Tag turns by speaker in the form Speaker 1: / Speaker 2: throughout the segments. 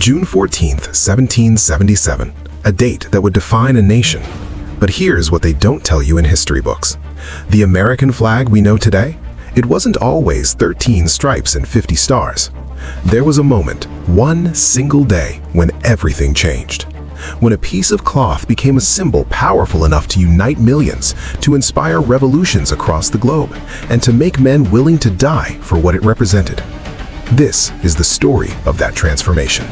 Speaker 1: June 14th, 1777, a date that would define a nation. But here's what they don't tell you in history books. The American flag we know today, it wasn't always 13 stripes and 50 stars. There was a moment, one single day, when everything changed. When a piece of cloth became a symbol powerful enough to unite millions, to inspire revolutions across the globe, and to make men willing to die for what it represented. This is the story of that transformation.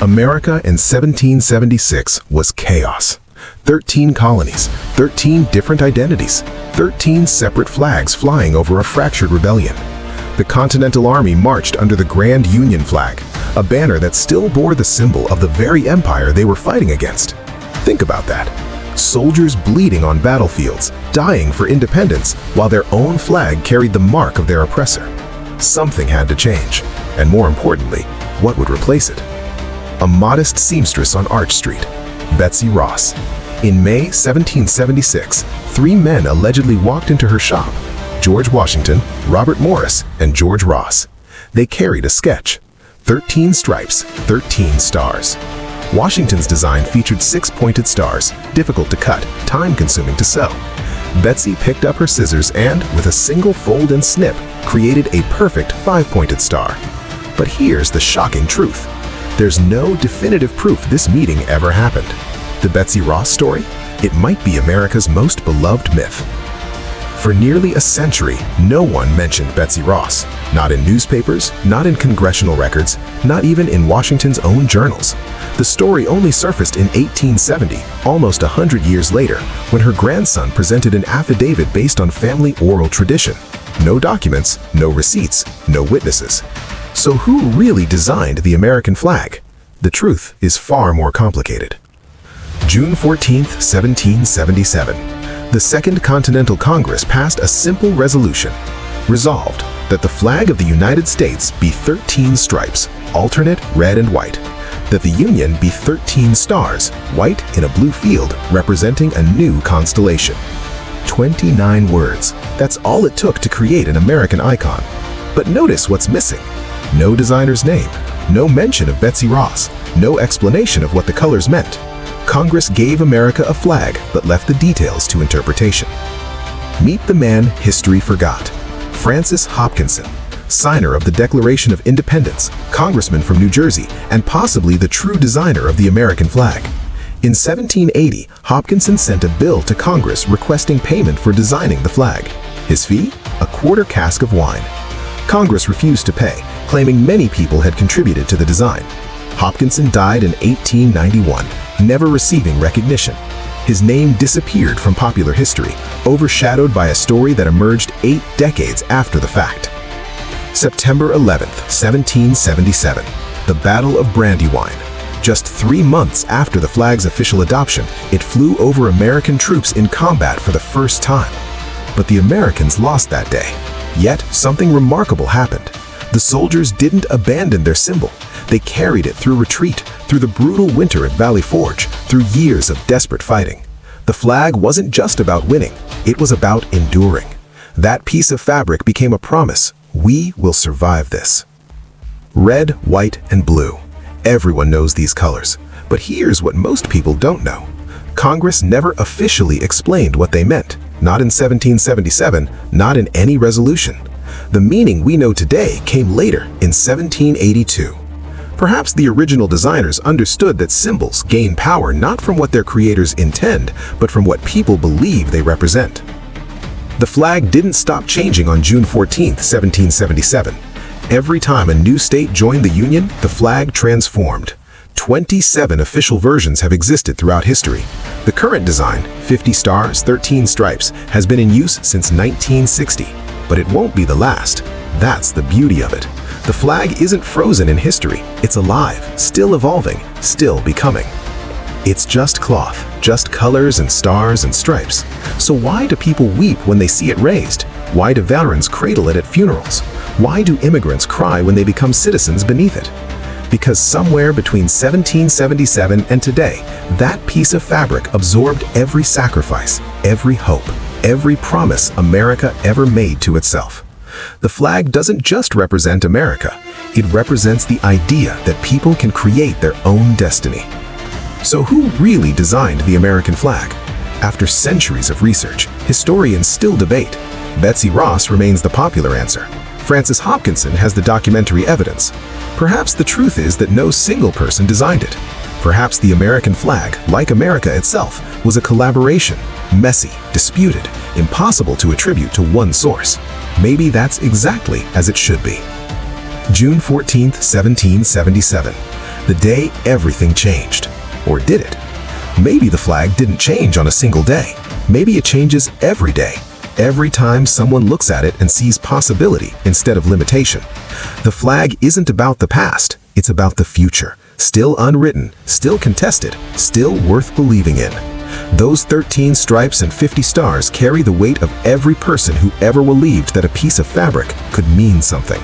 Speaker 1: America in 1776 was chaos. 13 colonies, 13 different identities, 13 separate flags flying over a fractured rebellion. The Continental Army marched under the Grand Union flag, a banner that still bore the symbol of the very empire they were fighting against. Think about that. Soldiers bleeding on battlefields, dying for independence, while their own flag carried the mark of their oppressor. Something had to change, and more importantly, what would replace it? A modest seamstress on Arch Street, Betsy Ross. In May 1776, 3 men allegedly walked into her shop: George Washington, Robert Morris, and George Ross. They carried a sketch: 13 stripes, 13 stars. Washington's design featured 6 pointed stars, difficult to cut, time-consuming to sew. Betsy picked up her scissors and, with a single fold and snip, created a perfect 5-pointed star. But here's the shocking truth. There's no definitive proof this meeting ever happened. The Betsy Ross story? It might be America's most beloved myth. For nearly a century, no one mentioned Betsy Ross. Not in newspapers, not in congressional records, not even in Washington's own journals. The story only surfaced in 1870, almost 100 years later, when her grandson presented an affidavit based on family oral tradition. No documents, no receipts, no witnesses. So who really designed the American flag? The truth is far more complicated. June 14th, 1777. The Second Continental Congress passed a simple resolution. Resolved that the flag of the United States be 13 stripes, alternate red and white. That the Union be 13 stars, white in a blue field, representing a new constellation. 29 words. That's all it took to create an American icon. But notice what's missing. No designer's name, no mention of Betsy Ross, no explanation of what the colors meant. Congress gave America a flag but left the details to interpretation. Meet the man history forgot. Francis Hopkinson, signer of the Declaration of Independence, congressman from New Jersey, and possibly the true designer of the American flag. In 1780, Hopkinson sent a bill to Congress requesting payment for designing the flag. His fee? A quarter cask of wine. Congress refused to pay, claiming many people had contributed to the design. Hopkinson died in 1891, never receiving recognition. His name disappeared from popular history, overshadowed by a story that emerged 8 decades after the fact. September 11th, 1777, the Battle of Brandywine. Just 3 months after the flag's official adoption, it flew over American troops in combat for the first time. But the Americans lost that day. Yet, something remarkable happened. The soldiers didn't abandon their symbol. They carried it through retreat, through the brutal winter at Valley Forge, through years of desperate fighting. The flag wasn't just about winning, it was about enduring. That piece of fabric became a promise: we will survive this. Red, white, and blue. Everyone knows these colors. But here's what most people don't know. Congress never officially explained what they meant. Not in 1777, not in any resolution. The meaning we know today came later, in 1782. Perhaps the original designers understood that symbols gain power not from what their creators intend, but from what people believe they represent. The flag didn't stop changing on June 14, 1777. Every time a new state joined the Union, the flag transformed. 27 official versions have existed throughout history. The current design, 50 stars, 13 stripes, has been in use since 1960. But it won't be the last. That's the beauty of it. The flag isn't frozen in history. It's alive, still evolving, still becoming. It's just cloth, just colors and stars and stripes. So why do people weep when they see it raised? Why do veterans cradle it at funerals? Why do immigrants cry when they become citizens beneath it? Because somewhere between 1777 and today, that piece of fabric absorbed every sacrifice, every hope, every promise America ever made to itself. The flag doesn't just represent America. It represents the idea that people can create their own destiny. So who really designed the American flag? After centuries of research, historians still debate. Betsy Ross remains the popular answer. Francis Hopkinson has the documentary evidence. Perhaps the truth is that no single person designed it. Perhaps the American flag, like America itself, was a collaboration, messy, disputed, impossible to attribute to one source. Maybe that's exactly as it should be. June 14, 1777, the day everything changed. Or did it? Maybe the flag didn't change on a single day. Maybe it changes every day. Every time someone looks at it and sees possibility instead of limitation. The flag isn't about the past, it's about the future. Still unwritten, still contested, still worth believing in. Those 13 stripes and 50 stars carry the weight of every person who ever believed that a piece of fabric could mean something.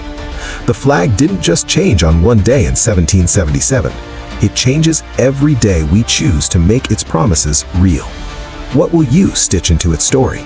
Speaker 1: The flag didn't just change on one day in 1777. It changes every day we choose to make its promises real. What will you stitch into its story?